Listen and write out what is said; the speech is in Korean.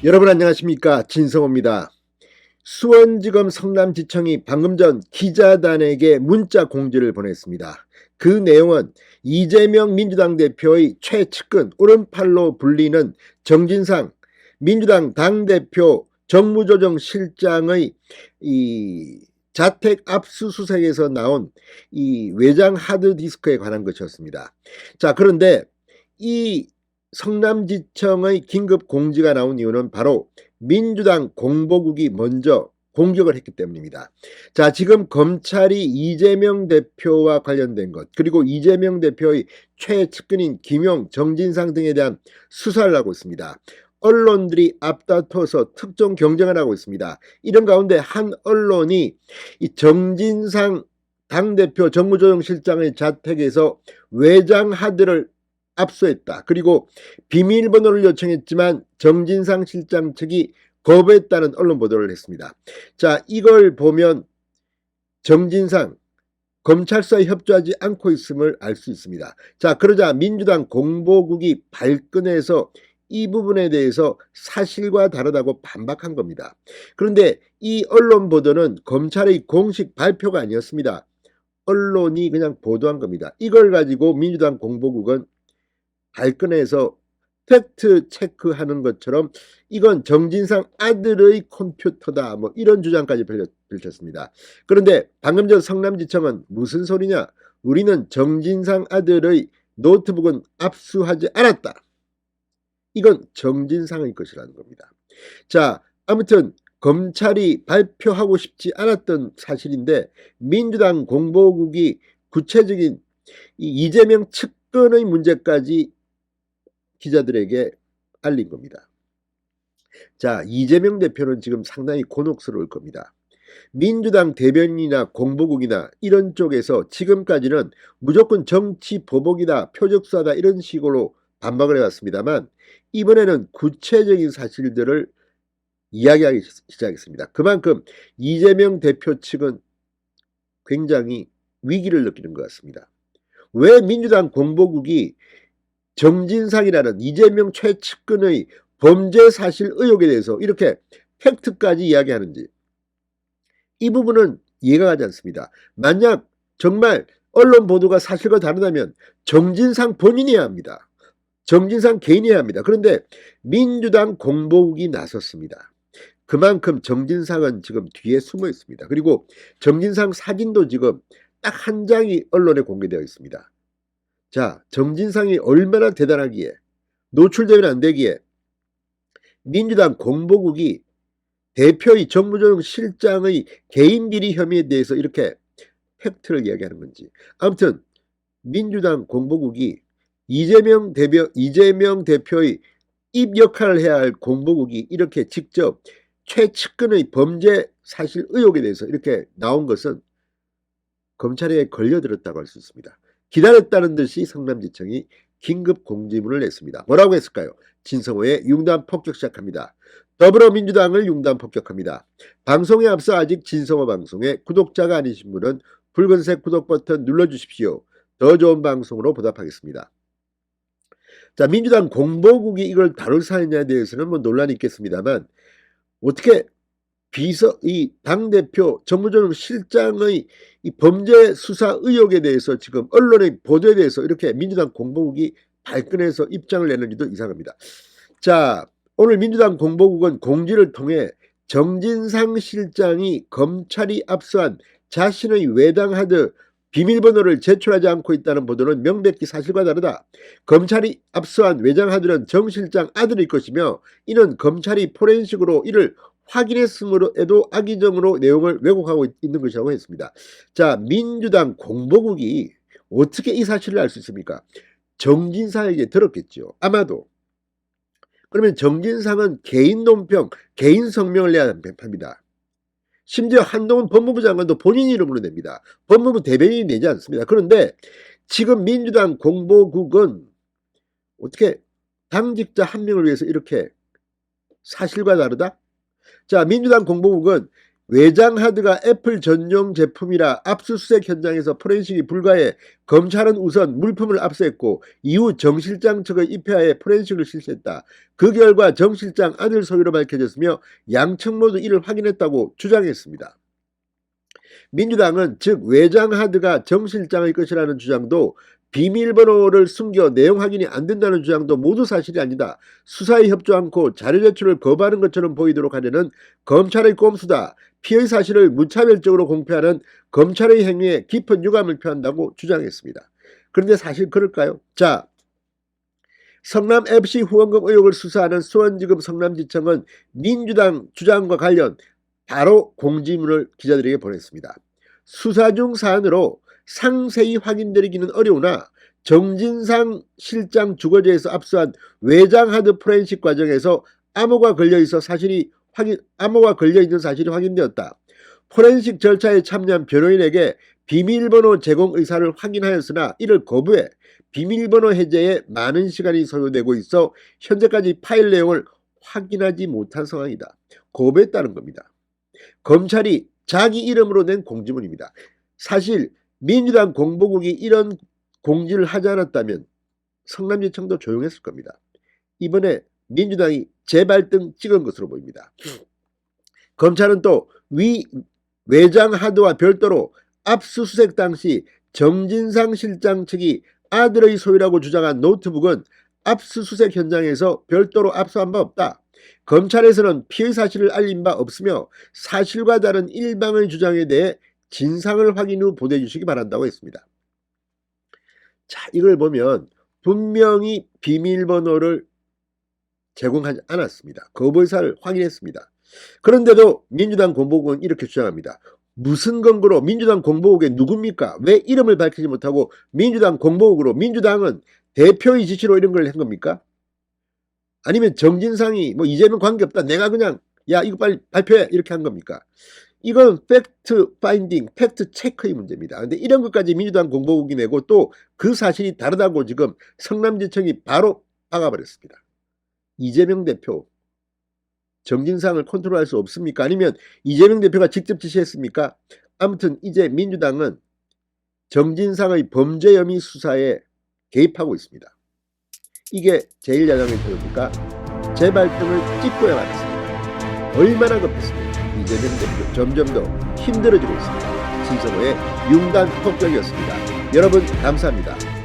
여러분 안녕하십니까, 진성호입니다. 수원지검 성남지청이 방금 전 기자단에게 문자 공지를 보냈습니다. 그 내용은 이재명 민주당 대표의 최측근 오른팔로 불리는 정진상 민주당 당대표 정무조정실장의 이 자택 압수수색에서 나온 이 외장 하드디스크에 관한 것이었습니다. 자, 그런데 이 성남지청의 긴급 공지가 나온 이유는 바로 민주당 공보국이 먼저 공격을 했기 때문입니다. 자, 지금 검찰이 이재명 대표와 관련된 것, 그리고 이재명 대표의 최측근인 김용, 정진상 등에 대한 수사를 하고 있습니다. 언론들이 앞다퉈서 특종 경쟁을 하고 있습니다. 이런 가운데 한 언론이 이 정진상 당대표 정무조정실장의 자택에서 외장 하드를 압수했다. 그리고 비밀번호를 요청했지만 정진상 실장 측이 거부했다는 언론 보도를 했습니다. 자, 이걸 보면 정진상 검찰 수사에 협조하지 않고 있음을 알 수 있습니다. 자, 그러자 민주당 공보국이 발끈해서 이 부분에 대해서 사실과 다르다고 반박한 겁니다. 그런데 이 언론 보도는 검찰의 공식 발표가 아니었습니다. 언론이 그냥 보도한 겁니다. 이걸 가지고 민주당 공보국은 발끈해서 팩트 체크하는 것처럼 이건 정진상 아들의 컴퓨터다, 뭐 이런 주장까지 펼쳤습니다. 그런데 방금 전 성남지청은 무슨 소리냐, 우리는 정진상 아들의 노트북은 압수하지 않았다. 이건 정진상의 것이라는 겁니다. 자, 아무튼 검찰이 발표하고 싶지 않았던 사실인데 민주당 공보국이 구체적인 이재명 측근의 문제까지 기자들에게 알린 겁니다. 자, 이재명 대표는 지금 상당히 곤혹스러울 겁니다. 민주당 대변인이나 공보국이나 이런 쪽에서 지금까지는 무조건 정치 보복이다, 표적수사다 이런 식으로 반박을 해왔습니다만 이번에는 구체적인 사실들을 이야기하기 시작했습니다. 그만큼 이재명 대표 측은 굉장히 위기를 느끼는 것 같습니다. 왜 민주당 공보국이 정진상이라는 이재명 최측근의 범죄 사실 의혹에 대해서 이렇게 팩트까지 이야기하는지, 이 부분은 이해가 가지 않습니다. 만약 정말 언론 보도가 사실과 다르다면 정진상 본인이 해야 합니다. 정진상 개인이 해야 합니다. 그런데 민주당 공보국이 나섰습니다. 그만큼 정진상은 지금 뒤에 숨어 있습니다. 그리고 정진상 사진도 지금 딱 한 장이 언론에 공개되어 있습니다. 자, 정진상이 얼마나 대단하기에, 노출되면 안 되기에 민주당 공보국이 대표의 정무조정실장의 개인 비리 혐의에 대해서 이렇게 팩트를 이야기하는 건지. 아무튼 민주당 공보국이 이재명 대표의 입 역할을 해야 할 공보국이 이렇게 직접 최측근의 범죄 사실 의혹에 대해서 이렇게 나온 것은 검찰에 걸려들었다고 할 수 있습니다. 기다렸다는 듯이 성남지청이 긴급 공지문을 냈습니다. 뭐라고 했을까요? 진성호의 융단 폭격 시작합니다. 더불어민주당을 융단 폭격합니다. 방송에 앞서 아직 진성호 방송에 구독자가 아니신 분은 붉은색 구독 버튼 눌러주십시오. 더 좋은 방송으로 보답하겠습니다. 자, 민주당 공보국이 이걸 다룰 사안에 대해서는 뭐 논란이 있겠습니다만 어떻게 이 당대표 정무조정실장의 이 범죄 수사 의혹에 대해서 지금 언론의 보도에 대해서 이렇게 민주당 공보국이 발끈해서 입장을 내는지도 이상합니다. 자, 오늘 민주당 공보국은 공지를 통해 정진상 실장이 검찰이 압수한 자신의 외장하드 비밀번호를 제출하지 않고 있다는 보도는 명백히 사실과 다르다. 검찰이 압수한 외장하드는 정 실장 아들일 것이며 이는 검찰이 포렌식으로 이를 확인했으므로에도 악의적으로 내용을 왜곡하고 있는 것이라고 했습니다. 자, 민주당 공보국이 어떻게 이 사실을 알 수 있습니까? 정진상에게 들었겠죠. 아마도. 그러면 정진상은 개인 논평, 개인 성명을 내야 합니다. 심지어 한동훈 법무부 장관도 본인 이름으로 냅니다. 법무부 대변인이 내지 않습니다. 그런데 지금 민주당 공보국은 어떻게 당직자 한 명을 위해서 이렇게 사실과 다르다? 자, 민주당 공보국은 외장 하드가 애플 전용 제품이라 압수수색 현장에서 포렌식이 불가해 검찰은 우선 물품을 압수했고 이후 정 실장 측의 입회하에 포렌식을 실시했다. 그 결과 정 실장 아들 소유로 밝혀졌으며 양측 모두 이를 확인했다고 주장했습니다. 민주당은 즉 외장 하드가 정 실장의 것이라는 주장도 비밀번호를 숨겨 내용 확인이 안 된다는 주장도 모두 사실이 아니다. 수사에 협조 않고 자료 제출을 거부하는 것처럼 보이도록 하려는 검찰의 꼼수다. 피의 사실을 무차별적으로 공표하는 검찰의 행위에 깊은 유감을 표한다고 주장했습니다. 그런데 사실 그럴까요? 자, 성남 FC 후원금 의혹을 수사하는 수원지검 성남지청은 민주당 주장과 관련 바로 공지문을 기자들에게 보냈습니다. 수사 중 사안으로 상세히 확인되기는 어려우나 정진상 실장 주거지에서 압수한 외장 하드 포렌식 과정에서 암호가 걸려있는 사실이 확인되었다. 포렌식 절차에 참여한 변호인에게 비밀번호 제공 의사를 확인하였으나 이를 거부해 비밀번호 해제에 많은 시간이 소요되고 있어 현재까지 파일 내용을 확인하지 못한 상황이다. 거부했다는 겁니다. 검찰이 자기 이름으로 낸 공지문입니다. 사실 민주당 공보국이 이런 공지를 하지 않았다면 성남지청도 조용했을 겁니다. 이번에 민주당이 재발등 찍은 것으로 보입니다. 검찰은 또 외장 하드와 별도로 압수수색 당시 정진상 실장 측이 아들의 소유라고 주장한 노트북은 압수수색 현장에서 별도로 압수한 바 없다. 검찰에서는 피의 사실을 알린 바 없으며 사실과 다른 일방의 주장에 대해 진상을 확인 후 보내해 주시기 바란다고 했습니다. 자, 이걸 보면 분명히 비밀번호를 제공하지 않았습니다. 거부 의사를 확인했습니다. 그런데도 민주당 공보국은 이렇게 주장합니다. 무슨 근거로 민주당 공보국에 누굽니까? 왜 이름을 밝히지 못하고 민주당 공보국으로 민주당은 대표의 지시로 이런 걸 한 겁니까? 아니면 정진상이 뭐 이재명 관계없다. 내가 그냥 야 이거 빨리 발표해 이렇게 한 겁니까? 이건 팩트 파인딩, 팩트 체크의 문제입니다. 근데 이런 것까지 민주당 공보국이 내고 또 그 사실이 다르다고 지금 성남지청이 바로 박아버렸습니다. 이재명 대표 정진상을 컨트롤할 수 없습니까? 아니면 이재명 대표가 직접 지시했습니까? 아무튼 이제 민주당은 정진상의 범죄 혐의 수사에 개입하고 있습니다. 이게 제1야당의 태도니까 재발등을 찍고야 말았습니다. 얼마나 급했습니까? 이재명 대표 점점 더 힘들어지고 있습니다. 신성호의 융단 폭격이었습니다. 여러분 감사합니다.